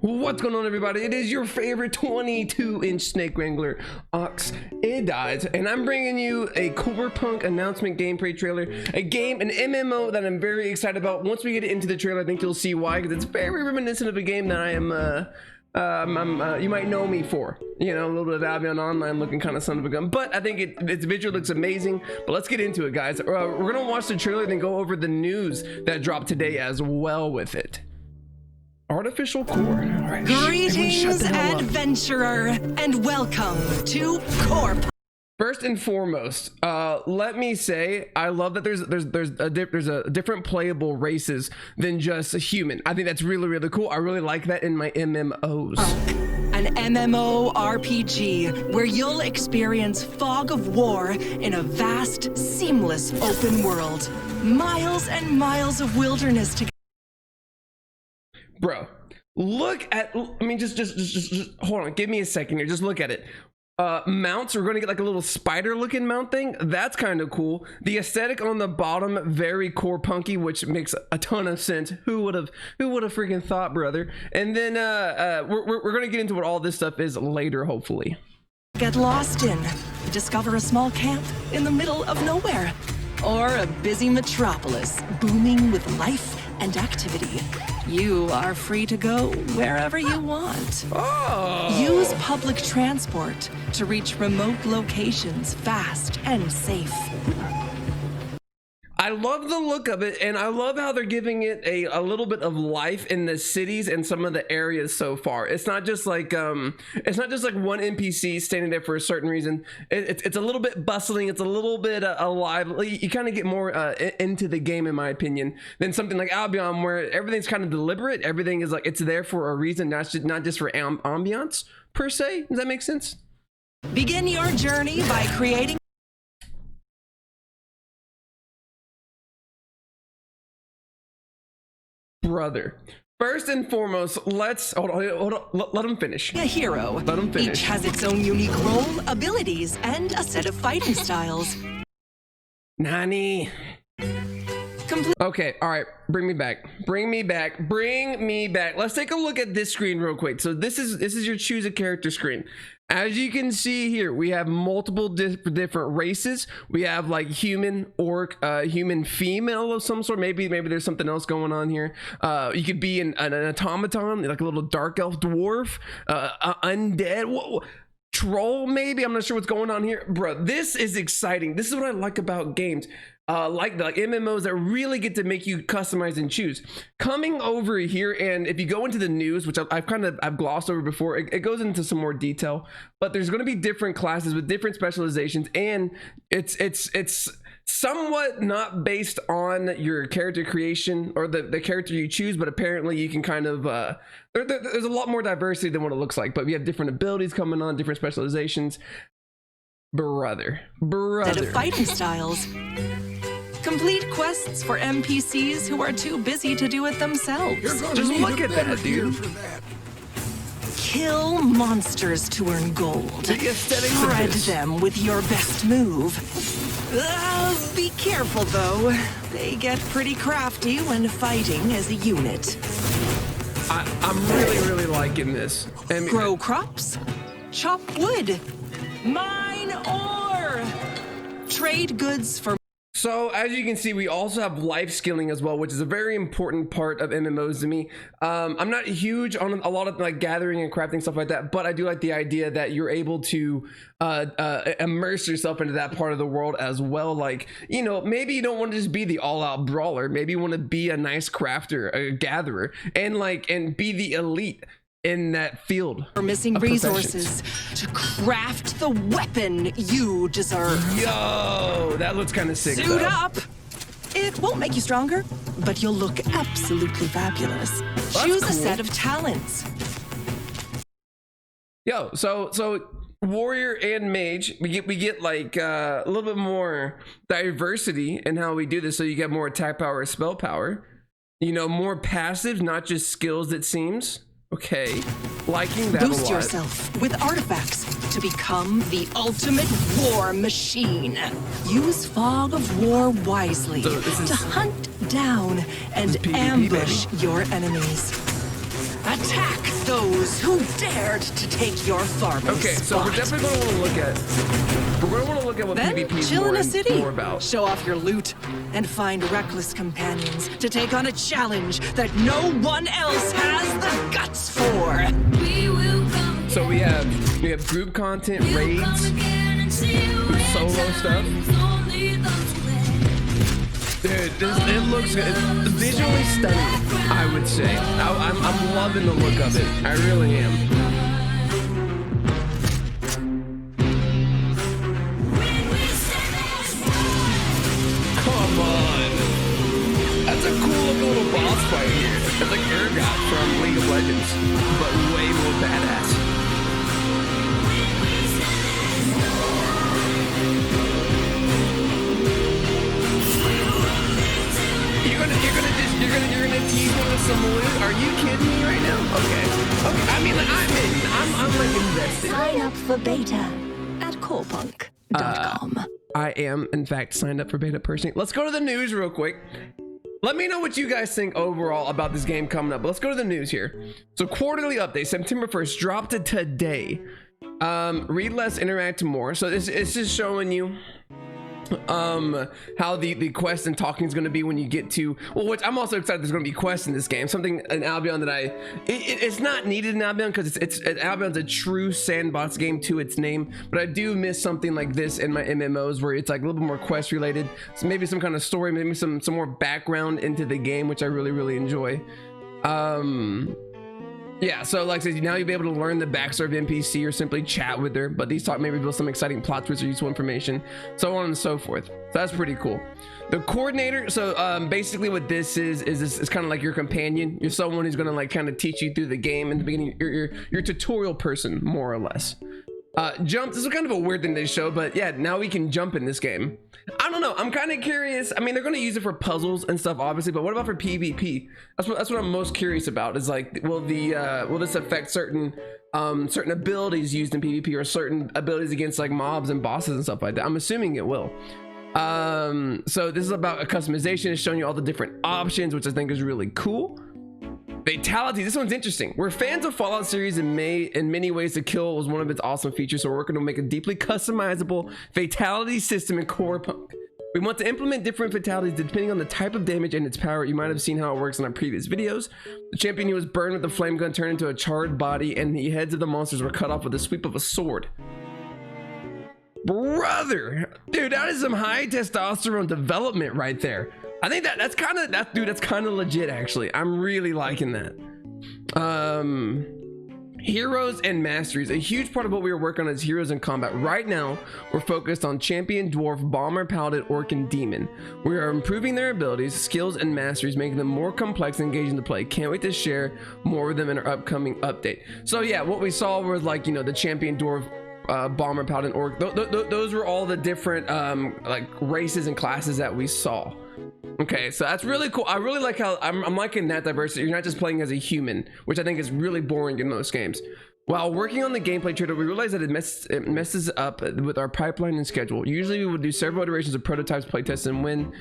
What's going on, everybody? It is your favorite 22-inch snake wrangler, Oxydize, and I'm bringing you a CorePunk announcement gameplay trailer, a game, an MMO that I'm very excited about. Once we get into the trailer, I think you'll see why, because it's very reminiscent of a game that I am, you might know me for. You know, a little bit of Albion Online looking kind of son of a gun, but I think its visual looks amazing. But let's get into it, guys. We're gonna watch the trailer and then go over the news that dropped today as well with it. Artificial core. Right. Greetings, adventurer, and welcome to CorePunk. First and foremost, let me say I love that there's a different playable races than just a human. I think that's really cool. I really like that in my MMOs. An MMO RPG where you'll experience fog of war in a vast, seamless open world. Miles and miles of wilderness to. Bro, look at, I mean, just hold on, give me a second here, just look at it. Mounts, we're gonna get like a little spider looking mount thing. That's kind of cool. The aesthetic on the bottom, very CorePunky, which makes a ton of sense. Who would have freaking thought, brother? And then we're gonna get into what all this stuff is later, hopefully. Get lost in, discover a small camp in the middle of nowhere, or a busy metropolis booming with life and activity. You are free to go wherever you want. Oh. Use public transport to reach remote locations fast and safe. I love the look of it, and I love how they're giving it a little bit of life in the cities and some of the areas so far. It's not just like one NPC standing there for a certain reason. It's a little bit bustling. It's a little bit alive. You kind of get more into the game, in my opinion, than something like Albion, where everything's kind of deliberate. Everything is like it's there for a reason, not just for ambiance per se. Does that make sense? Begin your journey by creating. Brother, first and foremost, let's hold on, let him finish. A hero. Let him finish. Each has its own unique role, abilities, and a set of fighting styles. Nani. Okay, all right, bring me back. Let's take a look at this screen real quick. So this is your choose a character screen. As you can see here, we have multiple different races. We have like human, orc, human female of some sort. Maybe there's something else going on here. You could be an automaton, like a little dark elf dwarf, undead. Whoa. Troll, maybe. I'm not sure what's going on here, bro. This is exciting. This is what I like about games, like the MMOs that really get to make you customize and choose. Coming over here, and if you go into the news, which I've glossed over before, it goes into some more detail. But there's going to be different classes with different specializations, and it's somewhat not based on your character creation or the character you choose, but apparently you can kind of there's a lot more diversity than what it looks like. But we have different abilities coming on, different specializations. Brother. Set of fighting styles. Complete quests for NPCs who are too busy to do it themselves. Just look at that, dude. Kill monsters to earn gold. Shred them with your best move. Be careful, though. They get pretty crafty when fighting as a unit. I'm really liking this. Grow crops, chop wood, mine ore, trade goods for. So as you can see, we also have life skilling as well, which is a very important part of MMOs to me. I'm not huge on a lot of like gathering and crafting stuff like that, but I do like the idea that you're able to immerse yourself into that part of the world as well. Like, you know, maybe you don't want to just be the all-out brawler. Maybe you want to be a nice crafter, a gatherer, and be the elite in that field. For missing resources to craft the weapon you deserve. Yo, that looks kind of sick. Suit up. It won't make you stronger, but you'll look absolutely fabulous. Choose a set of talents. Yo, so warrior and mage, we get like a little bit more diversity in how we do this. So you get more attack power, spell power. You know, more passive, not just skills. It seems. Okay, liking that a lot. Boost yourself with artifacts to become the ultimate war machine. Use Fog of War wisely to hunt down and ambush your enemies. Attack those those who dared to take your farmer's Okay, so spot. we're definitely going to want to look at. We're going to want to look at what Then PvP is chill in a city, more about. show off your loot, and find reckless companions to take on a challenge that no one else has the guts for. So we have group content, raids, solo stuff. Dude, it looks good. It's visually stunning, I would say. I'm loving the look of it. I really am. Come on. That's a cool looking little boss fight here. It's like Urgot from League of Legends, but way more badass. You're gonna tease me with some loot? Are you kidding me right now? Okay. I mean, like, I'm like invested. Sign up for beta at CorePunk.com. I am, in fact, signed up for beta personally. Let's go to the news real quick. Let me know what you guys think overall about this game coming up. Let's go to the news here. So quarterly update, September 1st, dropped to today. Read less, interact more. So it's just showing you how the quest and talking is going to be when you get to, well, which I'm also excited there's going to be quests in this game, something in Albion that it's not needed in Albion because Albion's a true sandbox game to its name, but I do miss something like this in my MMOs where it's like a little bit more quest related, so maybe some kind of story, maybe some more background into the game, which I really enjoy. Yeah, so like I said, now you'll be able to learn the backstory of NPC or simply chat with her, but these talk may reveal some exciting plot twists or useful information, so on and so forth. So that's pretty cool. The coordinator, so basically what this is it's kind of like your companion. You're someone who's gonna like kind of teach you through the game in the beginning. You're tutorial person, more or less. Jump, this is kind of a weird thing they show, but yeah, now we can jump in this game. I don't know, I'm kind of curious. I mean, they're going to use it for puzzles and stuff, obviously, but what about for PvP? That's what I'm most curious about, is like, will this affect certain abilities used in PvP or certain abilities against like mobs and bosses and stuff like that? I'm assuming it will. So this is about a customization. It's showing you all the different options, which I think is really cool. Fatality, this one's interesting. We're fans of Fallout series in many ways to kill was one of its awesome features, so we're working to make a deeply customizable fatality system in CorePunk. We want to implement different fatalities depending on the type of damage and its power. You might have seen how it works in our previous videos. The champion who was burned with the flame gun turned into a charred body, and the heads of the monsters were cut off with a sweep of a sword. Brother, dude, that is some high testosterone development right there. I think that's kind of legit, actually. I'm really liking that. Heroes and masteries. A huge part of what we are working on is heroes in combat. Right now, we're focused on champion, dwarf, bomber, paladin, orc, and demon. We are improving their abilities, skills, and masteries, making them more complex and engaging to play. Can't wait to share more of them in our upcoming update. So yeah, what we saw was like, you know, the champion, dwarf, bomber, paladin, orc. Those were all the different like races and classes that we saw. Okay, so that's really cool. I really like how I'm liking that diversity. You're not just playing as a human, which I think is really boring in most games. While working on the gameplay trailer, we realized that it messes up with our pipeline and schedule. Usually we would do several iterations of prototypes, playtests, and when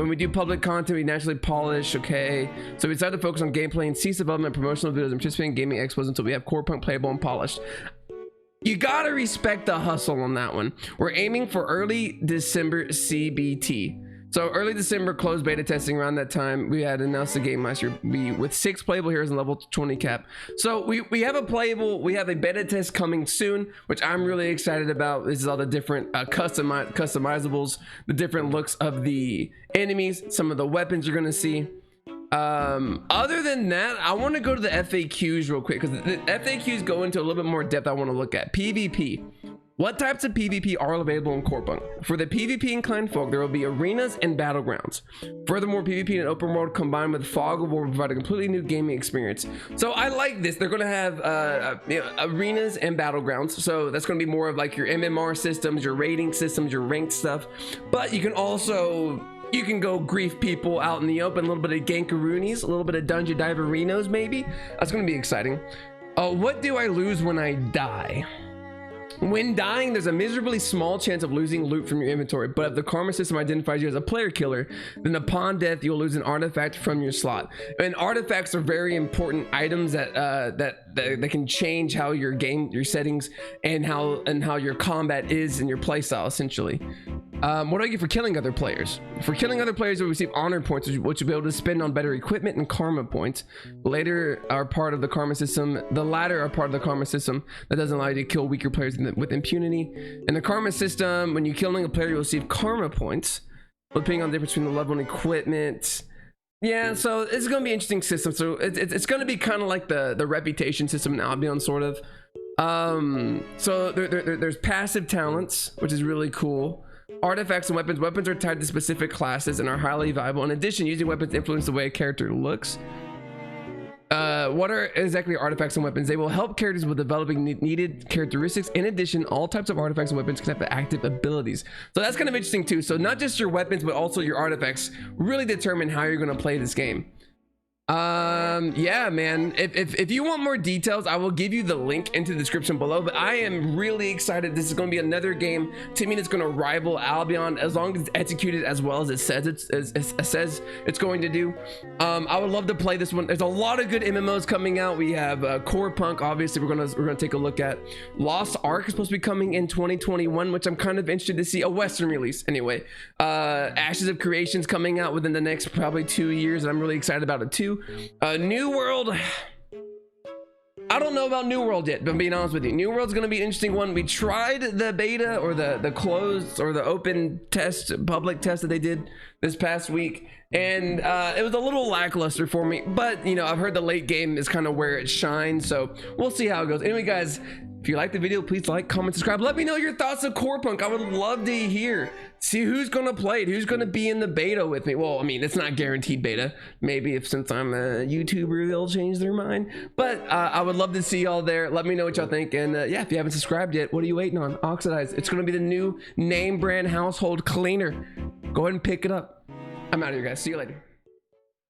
we do public content, we naturally polish. Okay, so we decided to focus on gameplay and cease development, promotional videos, and participating in gaming expos until we have CorePunk playable and polished. You gotta respect the hustle on that one. We're aiming for early December CBT. So early December, closed beta testing. Around that time, we had announced the game last year with 6 playable heroes and level 20 cap. So we have a beta test coming soon, which I'm really excited about. This is all the different customizables, the different looks of the enemies, some of the weapons you're gonna see. Other than that, I want to go to the FAQs real quick, because the FAQs go into a little bit more depth. I want to look at PvP. What types of PvP are available in CorePunk? For the PvP inclined folk, there will be arenas and battlegrounds. Furthermore, PvP and open world combined with fog will provide a completely new gaming experience. So I like this. They're going to have arenas and battlegrounds. So that's going to be more of like your MMR systems, your rating systems, your ranked stuff. But you can also... you can go grief people out in the open, a little bit of gankaroonies, a little bit of dungeon diverinos, maybe. That's going to be exciting. What do I lose when I die? When dying, there's a miserably small chance of losing loot from your inventory, but if the karma system identifies you as a player killer, then upon death you'll lose an artifact from your slot. And artifacts are very important items that can change how your settings and how your combat is and your playstyle essentially. What do I get for killing other players? For killing other players, you'll receive honor points, which you'll be able to spend on better equipment, and karma points. The latter are part of the karma system that doesn't allow you to kill weaker players with impunity. In the karma system, when you're killing a player, you'll receive karma points, depending on the difference between the level and equipment. Yeah, so it's gonna be an interesting system. So it's gonna be kind of like the reputation system in Albion, sort of. So there's passive talents, which is really cool. Artifacts and weapons are tied to specific classes and are highly valuable. In addition, using weapons influence the way a character looks. What are exactly artifacts and weapons? They will help characters with developing needed characteristics. In addition, all types of artifacts and weapons can have active abilities. So that's kind of interesting too. So not just your weapons, but also your artifacts really determine how you're going to play this game. Yeah, man, if you want more details, I will give you the link into the description below, but I am really excited. This is going to be another game to me that's going to rival Albion as long as it's executed as well as it says it's going to do. I would love to play this one. There's a lot of good MMOs coming out. We have CorePunk, obviously we're gonna take a look at. Lost Ark is supposed to be coming in 2021, which I'm kind of interested to see. A Western release anyway. Ashes of Creation's coming out within the next probably 2 years, and I'm really excited about it too. New World, I don't know about New World yet, but I'm being honest with you. New World's gonna be an interesting one. We tried the beta or the closed or the open test, public test that they did this past week, and it was a little lackluster for me, but you know, I've heard the late game is kind of where it shines, so we'll see how it goes. Anyway guys, if you like the video, please like, comment, subscribe. Let me know your thoughts of CorePunk. I would love to hear, see who's gonna play it, who's gonna be in the beta with me. Well, I mean, it's not guaranteed beta. Maybe since I'm a YouTuber, they'll change their mind. But I would love to see y'all there. Let me know what y'all think. And yeah, if you haven't subscribed yet, what are you waiting on? Oxydize. It's gonna be the new name brand household cleaner. Go ahead and pick it up. I'm out of here, guys. See you later.